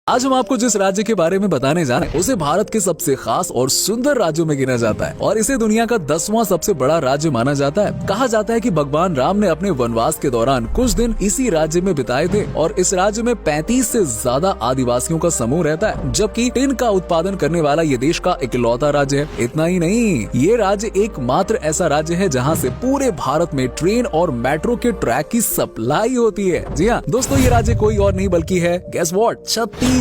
आज हम आपको जिस राज्य के बारे में बताने जा रहे हैं उसे भारत के सबसे खास और सुंदर राज्यों में गिना जाता है और इसे दुनिया का 10वां सबसे बड़ा राज्य माना जाता है। कहा जाता है कि भगवान राम ने अपने वनवास के दौरान कुछ दिन इसी राज्य में बिताए थे और इस राज्य में 35 से ज्यादा आदिवासियों का समूह रहता है, जबकि टिन का उत्पादन करने वाला ये देश का इकलौता राज्य है। इतना ही नहीं, ये राज्य एकमात्र ऐसा राज्य है जहाँ से पूरे भारत में ट्रेन और मेट्रो के ट्रैक की सप्लाई होती है। जी हाँ दोस्तों, ये राज्य कोई और नहीं बल्कि है गेस व्हाट, छत्तीसगढ़।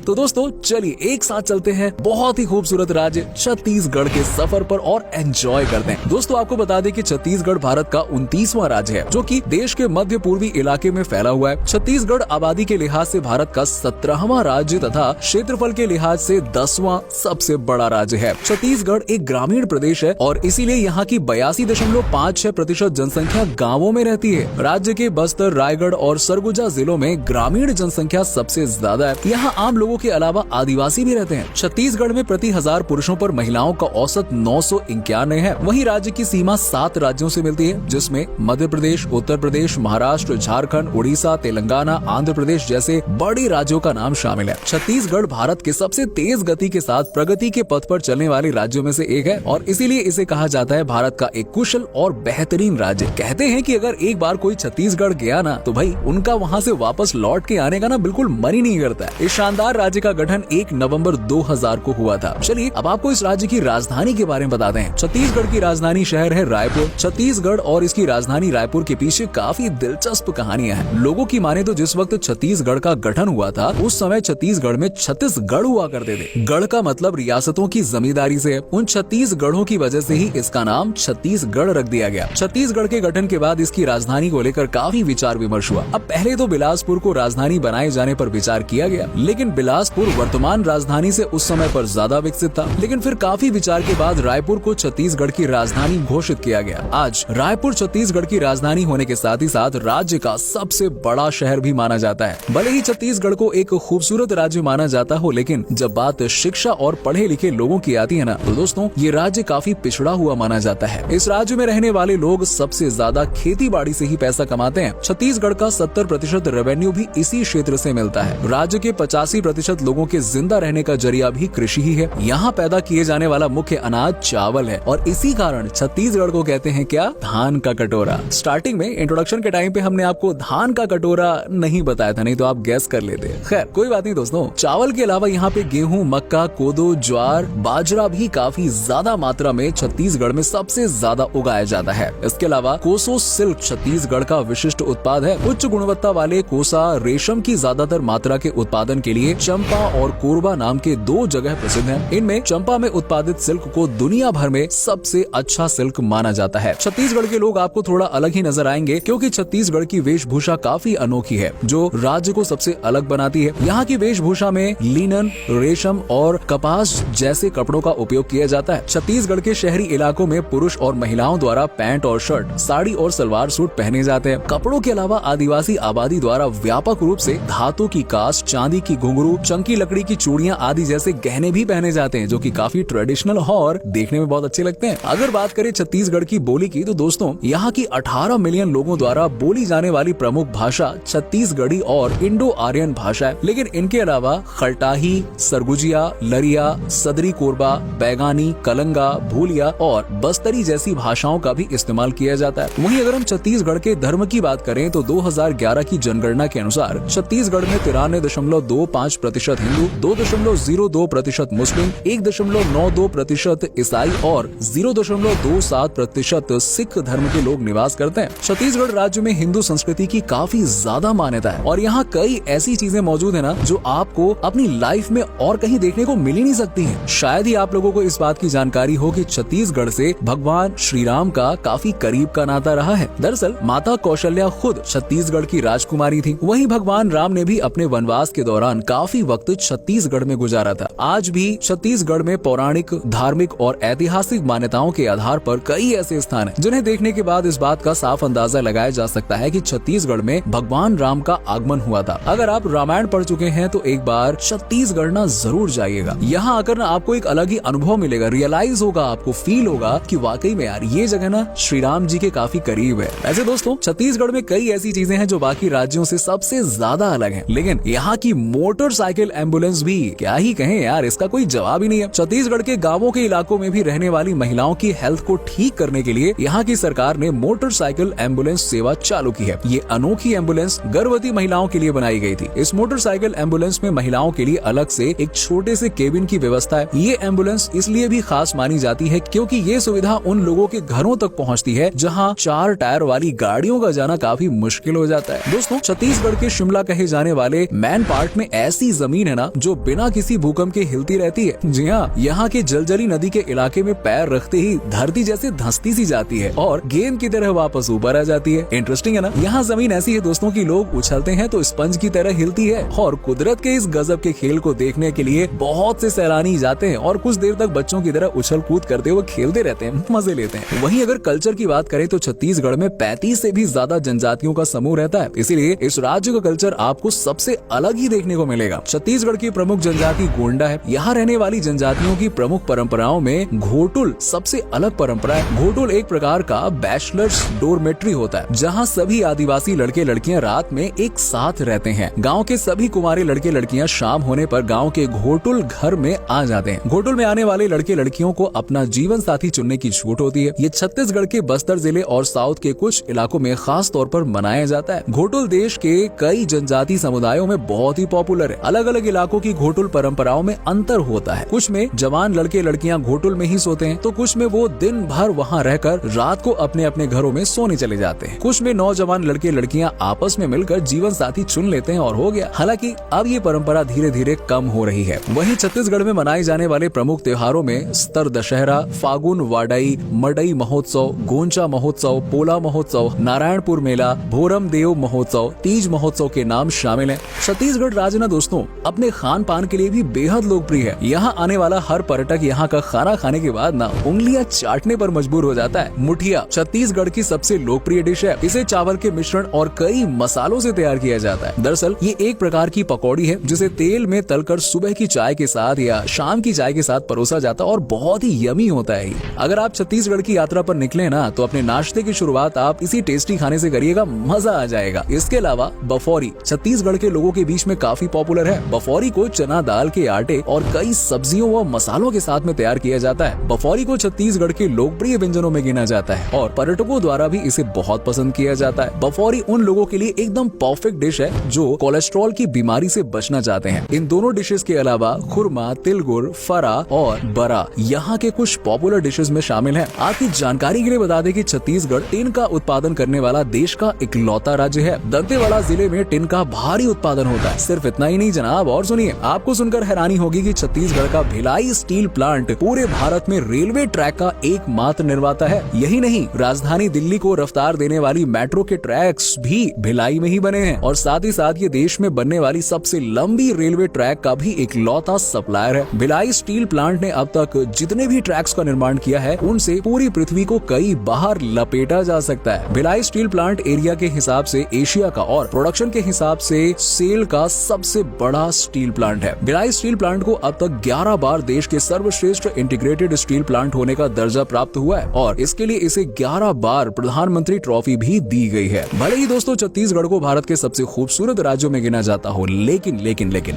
तो दोस्तों चलिए एक साथ चलते हैं बहुत ही खूबसूरत राज्य छत्तीसगढ़ के सफर पर और एंजॉय करते हैं। दोस्तों आपको बता दें कि छत्तीसगढ़ भारत का 29वां राज्य है जो कि देश के मध्य पूर्वी इलाके में फैला हुआ है। छत्तीसगढ़ आबादी के लिहाज से भारत का 17वां राज्य तथा क्षेत्रफल के लिहाज से 10वां सबसे बड़ा राज्य है। छत्तीसगढ़ एक ग्रामीण प्रदेश है और इसीलिए यहाँ की 82.56% जनसंख्या गाँवों में रहती है। राज्य के बस्तर, रायगढ़ और सरगुजा जिलों में ग्रामीण जनसंख्या सबसे ज्यादा है। यहाँ आम लोगों के अलावा आदिवासी भी रहते हैं। छत्तीसगढ़ में प्रति 1000 पुरुषों पर महिलाओं का औसत 991 है। वहीं राज्य की सीमा 7 राज्यों से मिलती है, जिसमें मध्य प्रदेश, उत्तर प्रदेश, महाराष्ट्र, झारखंड, उड़ीसा, तेलंगाना, आंध्र प्रदेश जैसे बड़े राज्यों का नाम शामिल है। छत्तीसगढ़ भारत के सबसे तेज गति के साथ प्रगति के पथ पर चलने वाले राज्यों में से एक है और इसीलिए इसे कहा जाता है भारत का एक कुशल और बेहतरीन राज्य। कहते हैं कि अगर एक बार कोई छत्तीसगढ़ गया ना तो भाई उनका वहाँ से वापस लौट के आने का ना बिल्कुल मन ही नहीं करता है। इस शानदार राज्य का गठन 1 नवंबर 2000 को हुआ था। चलिए अब आपको इस राज्य की राजधानी के बारे में बताते हैं। छत्तीसगढ़ की राजधानी शहर है रायपुर। छत्तीसगढ़ और इसकी राजधानी रायपुर के पीछे काफी दिलचस्प कहानियां हैं। लोगों की माने तो जिस वक्त छत्तीसगढ़ का गठन हुआ था उस समय छत्तीसगढ़ में 36 गढ़ हुआ करते थे। गढ़ का मतलब रियासतों की जमींदारी से है। उन 36 गढ़ों की वजह से ही इसका नाम छत्तीसगढ़ रख दिया गया। छत्तीसगढ़ के गठन के बाद इसकी राजधानी को लेकर काफी विचार विमर्श हुआ। अब पहले तो बिलासपुर को राजधानी बनाए जाने पर विचार किया गया, लेकिन बिलासपुर वर्तमान राजधानी से उस समय पर ज्यादा विकसित था। लेकिन फिर काफी विचार के बाद रायपुर को छत्तीसगढ़ की राजधानी घोषित किया गया। आज रायपुर छत्तीसगढ़ की राजधानी होने के साथ ही साथ राज्य का सबसे बड़ा शहर भी माना जाता है। भले ही छत्तीसगढ़ को एक खूबसूरत राज्य माना जाता हो, लेकिन जब बात शिक्षा और पढ़े लिखे लोगों की आती है ना तो दोस्तों ये राज्य काफी पिछड़ा हुआ माना जाता है। इस राज्य में रहने वाले लोग सबसे ज्यादा खेती बाड़ी से ही पैसा कमाते हैं। छत्तीसगढ़ का 70% रेवेन्यू भी इसी क्षेत्र से मिलता है। राज्य के 85% लोगों के जिंदा रहने का जरिया भी कृषि ही है। यहाँ पैदा किए जाने वाला मुख्य अनाज चावल है और इसी कारण छत्तीसगढ़ को कहते हैं क्या, धान का कटोरा। स्टार्टिंग में इंट्रोडक्शन के टाइम पे हमने आपको धान का कटोरा नहीं बताया था, नहीं तो आप गैस कर लेते। खैर कोई बात नहीं दोस्तों, चावल के अलावा यहाँ पे गेहूं, मक्का, कोदो, ज्वार, बाजरा भी काफी ज्यादा मात्रा में छत्तीसगढ़ में सबसे ज्यादा उगाया जाता है। इसके अलावा कोसो सिल्क छत्तीसगढ़ का विशिष्ट उत्पाद है। उच्च गुणवत्ता वाले कोसा रेशम की ज्यादातर मात्रा के उत्पादन के लिए चंपा और कोरबा नाम के 2 जगह प्रसिद्ध हैं। इनमें चंपा में उत्पादित सिल्क को दुनिया भर में सबसे अच्छा सिल्क माना जाता है। छत्तीसगढ़ के लोग आपको थोड़ा अलग ही नजर आएंगे क्योंकि छत्तीसगढ़ की वेशभूषा काफी अनोखी है जो राज्य को सबसे अलग बनाती है। यहाँ की वेशभूषा में लिनन, रेशम और कपास जैसे कपड़ों का उपयोग किया जाता है। छत्तीसगढ़ के शहरी इलाकों में पुरुष और महिलाओं द्वारा पैंट और शर्ट, साड़ी और सलवार सूट पहने जाते हैं। कपड़ों के अलावा आदिवासी आबादी द्वारा व्यापक रूप से धातु की कास्ट, चांदी की घुंघरू, चंकी लकड़ी की चूड़ियां आदि जैसे गहने भी पहने जाते हैं जो कि काफी ट्रेडिशनल और देखने में बहुत अच्छे लगते हैं। अगर बात करें छत्तीसगढ़ की बोली की तो दोस्तों यहाँ की 18 मिलियन लोगों द्वारा बोली जाने वाली प्रमुख भाषा छत्तीसगढ़ी और इंडो आर्यन भाषा है। लेकिन इनके अलावा खलटाही, सरगुजिया, लरिया, सदरी कोरबा, बैगानी, कलंगा, भूलिया और बस्तरी जैसी भाषाओं का भी इस्तेमाल किया जाता है। वहीं अगर हम छत्तीसगढ़ के धर्म की बात करें तो 2011 की जनगणना के अनुसार छत्तीसगढ़ में 93.25% हिंदू, 2.02% मुस्लिम, 1.92% ईसाई और 0.27% सिख धर्म के लोग निवास करते हैं। छत्तीसगढ़ राज्य में हिंदू संस्कृति की काफी ज्यादा मान्यता है और यहाँ कई ऐसी चीजें मौजूद है ना जो आपको अपनी लाइफ में और कहीं देखने को मिल ही नहीं सकती हैं। शायद ही आप लोगों को इस बात की जानकारी हो कि छत्तीसगढ़ से भगवान श्री राम का काफी करीब का नाता रहा है। दरअसल माता कौशल्या खुद छत्तीसगढ़ की राजकुमारी थी। वहीं भगवान राम ने भी अपने वनवास के दौरान काफी वक्त छत्तीसगढ़ में गुजारा था। आज भी छत्तीसगढ़ में पौराणिक, धार्मिक और ऐतिहासिक मान्यताओं के आधार पर कई ऐसे स्थान हैं जिन्हें देखने के बाद इस बात का साफ अंदाजा लगाया जा सकता है कि छत्तीसगढ़ में भगवान राम का आगमन हुआ था। अगर आप रामायण पढ़ चुके हैं तो एक बार छत्तीसगढ़ ना जरूर जाइएगा। यहाँ आकर ना आपको एक अलग ही अनुभव मिलेगा, रियलाइज होगा, आपको फील होगा कि वाकई में यार ये जगह ना श्री राम जी के काफी करीब है। वैसे दोस्तों छत्तीसगढ़ में कई ऐसी चीजें हैं जो बाकी राज्यों से सबसे ज्यादा अलग हैं, लेकिन यहाँ की मोटरसाइकिल एम्बुलेंस भी क्या ही कहें यार, इसका कोई जवाब ही नहीं है। छत्तीसगढ़ के गांवों के इलाकों में भी रहने वाली महिलाओं की हेल्थ को ठीक करने के लिए यहाँ की सरकार ने मोटरसाइकिल एम्बुलेंस सेवा चालू की है। ये अनोखी एम्बुलेंस गर्भवती महिलाओं के लिए बनाई गई थी। इस मोटरसाइकिल एम्बुलेंस में महिलाओं के लिए अलग से एक छोटे से केबिन की व्यवस्था है। ये एम्बुलेंस इसलिए भी खास मानी जाती है क्योंकि ये सुविधा उन लोगों के घरों तक पहुँचती है जहाँ 4 टायर वाली गाड़ियों का जाना काफी मुश्किल हो जाता है। दोस्तों, छत्तीसगढ़ के शिमला कहे जाने वाले मैन पार्ट में ऐसी जमीन है ना जो बिना किसी भूकंप के हिलती रहती है। जी हाँ, यहाँ के जलजली नदी के इलाके में पैर रखते ही धरती जैसे धंसती सी जाती है और गेंद की तरह वापस ऊपर आ जाती है। इंटरेस्टिंग है ना। यहाँ जमीन ऐसी है दोस्तों कि लोग उछलते हैं तो स्पंज की तरह हिलती है और कुदरत के इस गजब के खेल को देखने के लिए बहुत से सैलानी जाते हैं और कुछ देर तक बच्चों की तरह उछल कूद करते हुए खेलते रहते हैं, मजे लेते हैं। वहीं अगर कल्चर की बात करें तो छत्तीसगढ़ में 35 से भी ज्यादा जनजातियों का समूह रहता है, इसीलिए इस राज्य का कल्चर आपको सबसे अलग ही देखने को मिलेगा। छत्तीसगढ़ की प्रमुख जनजाति गोंडा है। यहाँ रहने वाली जनजातियों की प्रमुख परंपराओं में घोटुल सबसे अलग परंपरा है। घोटुल एक प्रकार का बैचलर्स डोरमेट्री होता है जहाँ सभी आदिवासी लड़के लड़कियाँ रात में एक साथ रहते हैं। गाँव के सभी कुंवारे लड़के लड़कियाँ शाम होने पर गाँव के घोटुल घर में आ जाते हैं। घोटुल में आने वाले लड़के लड़कियों को अपना जीवन साथी चुनने की छूट होती है। ये छत्तीसगढ़ के बस्तर जिले और साउथ के कुछ इलाकों में खास तौर पर मनाया जाता है। घोटुल देश के कई जनजाति समुदायों में बहुत ही पॉपुलर है। अलग अलग इलाकों की घोटुल परंपराओं में अंतर होता है। कुछ में जवान लड़के लड़कियां घोटुल में ही सोते हैं तो कुछ में वो दिन भर वहां रहकर रात को अपने अपने घरों में सोने चले जाते हैं। कुछ में नौजवान लड़के लड़कियां आपस में मिलकर जीवन साथी चुन लेते हैं और हो गया। हालांकि अब ये परंपरा धीरे धीरे कम हो रही है। वहीं छत्तीसगढ़ में मनाए जाने वाले प्रमुख त्योहारों में स्तर दशहरा, फागुन वाडई, मडई महोत्सव, गोंचा महोत्सव, पोला महोत्सव, नारायणपुर मेला, भोरम देव महोत्सव, तीज महोत्सव के नाम शामिल हैं। छत्तीसगढ़ राज्य ना दोस्तों अपने खान पान के लिए भी बेहद लोकप्रिय है। यहाँ आने वाला हर पर्यटक यहाँ का खाना खाने के बाद ना उंगलियां चाटने पर मजबूर हो जाता है। मुठिया छत्तीसगढ़ की सबसे लोकप्रिय डिश है। इसे चावल के मिश्रण और कई मसालों से तैयार किया जाता है। दरअसल ये एक प्रकार की पकौड़ी है जिसे तेल में तलकर सुबह की चाय के साथ या शाम की चाय के साथ परोसा जाता है और बहुत ही यमी होता है। अगर आप छत्तीसगढ़ की यात्रा पर निकले ना तो अपने नाश्ते की शुरुआत आप इसी टेस्टी खाने से करिएगा, मजा आ जाएगा। इसके अलावा बफौरी छत्तीसगढ़ के लोगों के बीच में काफी पॉपुलर है। बफौरी को चना दाल के आटे और कई सब्जियों व मसालों के साथ में तैयार किया जाता है। बफौरी को छत्तीसगढ़ के लोकप्रिय व्यंजनों में गिना जाता है और पर्यटकों द्वारा भी इसे बहुत पसंद किया जाता है। बफौरी उन लोगों के लिए एकदम परफेक्ट डिश है जो कोलेस्ट्रॉल की बीमारी से बचना चाहते हैं। इन दोनों डिशेस के अलावा खुरमा, तिलगुर, फरा और बरा यहाँ के कुछ पॉपुलर डिशेस में शामिल है। आपकी जानकारी के लिए बता दें कि छत्तीसगढ़ टिन का उत्पादन करने वाला देश का इकलौता राज्य है। दंतेवाड़ा जिले में टिन का भारी उत्पादन होता है। सिर्फ इतना ही नहीं जनाब, और सुनिए, आपको सुनकर हैरानी होगी कि छत्तीसगढ़ का भिलाई स्टील प्लांट पूरे भारत में रेलवे ट्रैक का एकमात्र निर्माता है। यही नहीं, राजधानी दिल्ली को रफ्तार देने वाली मेट्रो के ट्रैक्स भी भिलाई में ही बने हैं और साथ ही साथ ये देश में बनने वाली सबसे लंबी रेलवे ट्रैक का भी इकलौता सप्लायर है। भिलाई स्टील प्लांट ने अब तक जितने भी ट्रैक्स का निर्माण किया है उनसे पूरी पृथ्वी को कई बाहर लपेटा जा सकता है। भिलाई स्टील प्लांट एरिया के हिसाब से एशिया का और प्रोडक्शन के हिसाब से सेल का सबसे बड़ा स्टील प्लांट है। भिलाई स्टील प्लांट को अब तक 11 बार देश के सर्वश्रेष्ठ इंटीग्रेटेड स्टील प्लांट होने का दर्जा प्राप्त हुआ है और इसके लिए इसे 11 बार प्रधानमंत्री ट्रॉफी भी दी गई है। भले ही दोस्तों छत्तीसगढ़ को भारत के सबसे खूबसूरत राज्यों में गिना जाता हो, लेकिन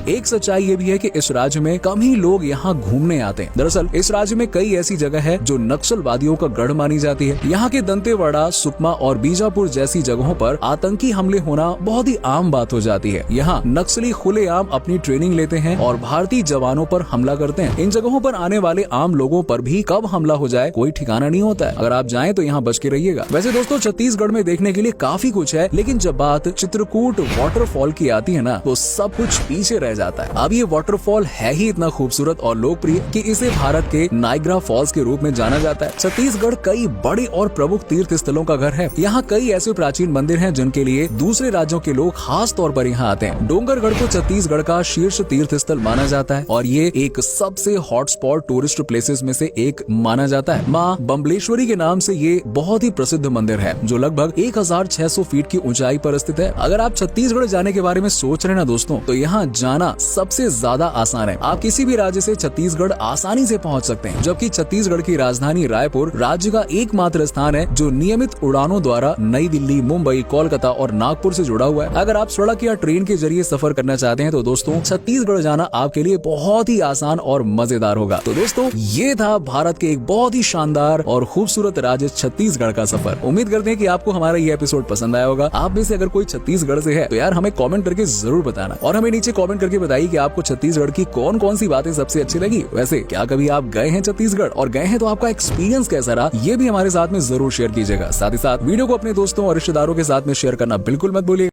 एक सच्चाई ये भी है कि इस राज्य में कम ही लोग यहाँ घूमने आते हैं। दरअसल इस राज्य में कई ऐसी जगह है जो नक्सलवादियों का गढ़ मानी जाती है। यहाँ के दंतेवाड़ा, सुकमा और बीजापुर जैसी जगहों पर आतंकी हमले होना बहुत ही आम बात हो जाती है। यहाँ नक्सली खुलेआम अपनी ट्रेनिंग लेते हैं और भारतीय जवानों पर हमला करते हैं। इन जगहों पर आने वाले आम लोगों पर भी कब हमला हो जाए कोई ठिकाना नहीं होता है। अगर आप जाएं तो यहाँ बच के रहिएगा। वैसे दोस्तों छत्तीसगढ़ में देखने के लिए काफी कुछ है, लेकिन जब बात चित्रकूट वाटरफॉल की आती है ना तो सब कुछ पीछे रह जाता है। अब ये वाटरफॉल है ही इतना खूबसूरत और लोकप्रिय कि इसे भारत के नाइग्रा फॉल्स के रूप में जाना जाता है। छत्तीसगढ़ कई बड़े और प्रमुख तीर्थ स्थलों का घर है। यहाँ कई ऐसे प्राचीन मंदिर हैं जिनके लिए दूसरे राज्यों के लोग खास तौर पर यहाँ आते हैं। डोंगरगढ़ को छत्तीसगढ़ का शीर्ष तीर्थ स्थल माना जाता है और ये एक सबसे हॉटस्पॉट टूरिस्ट प्लेसेस में से एक माना जाता है। माँ बम्बलेश्वरी के नाम से ये बहुत ही प्रसिद्ध मंदिर है जो लगभग 1600 फीट की ऊंचाई पर स्थित है। अगर आप छत्तीसगढ़ जाने के बारे में सोच रहे हैं ना दोस्तों, तो यहाँ जाना सबसे ज्यादा आसान है। आप किसी भी राज्य से छत्तीसगढ़ आसानी से पहुँच सकते हैं, जबकि छत्तीसगढ़ की राजधानी रायपुर राज्य का एकमात्र स्थान है जो नियमित उड़ानों द्वारा नई दिल्ली, मुंबई, कोलकाता और नागपुर से जुड़ा हुआ है। अगर आप सड़क या ट्रेन के जरिए सफर सफर करना चाहते हैं तो दोस्तों छत्तीसगढ़ जाना आपके लिए बहुत ही आसान और मजेदार होगा। तो दोस्तों ये था भारत के एक बहुत ही शानदार और खूबसूरत राज्य छत्तीसगढ़ का सफर। उम्मीद करते हैं कि आपको हमारा ये एपिसोड पसंद आया होगा। आप में से अगर कोई छत्तीसगढ़ से है तो यार हमें कमेंट करके जरूर बताना और हमें नीचे कमेंट करके बताइए कि आपको छत्तीसगढ़ की कौन कौन सी बातें सबसे अच्छी लगी। वैसे क्या कभी आप गए हैं छत्तीसगढ़, और गए हैं तो आपका एक्सपीरियंस कैसा रहा, ये भी हमारे साथ में जरूर शेयर कीजिएगा। साथ ही साथ वीडियो को अपने दोस्तों और रिश्तेदारों के साथ में शेयर करना बिल्कुल मत भूलिए।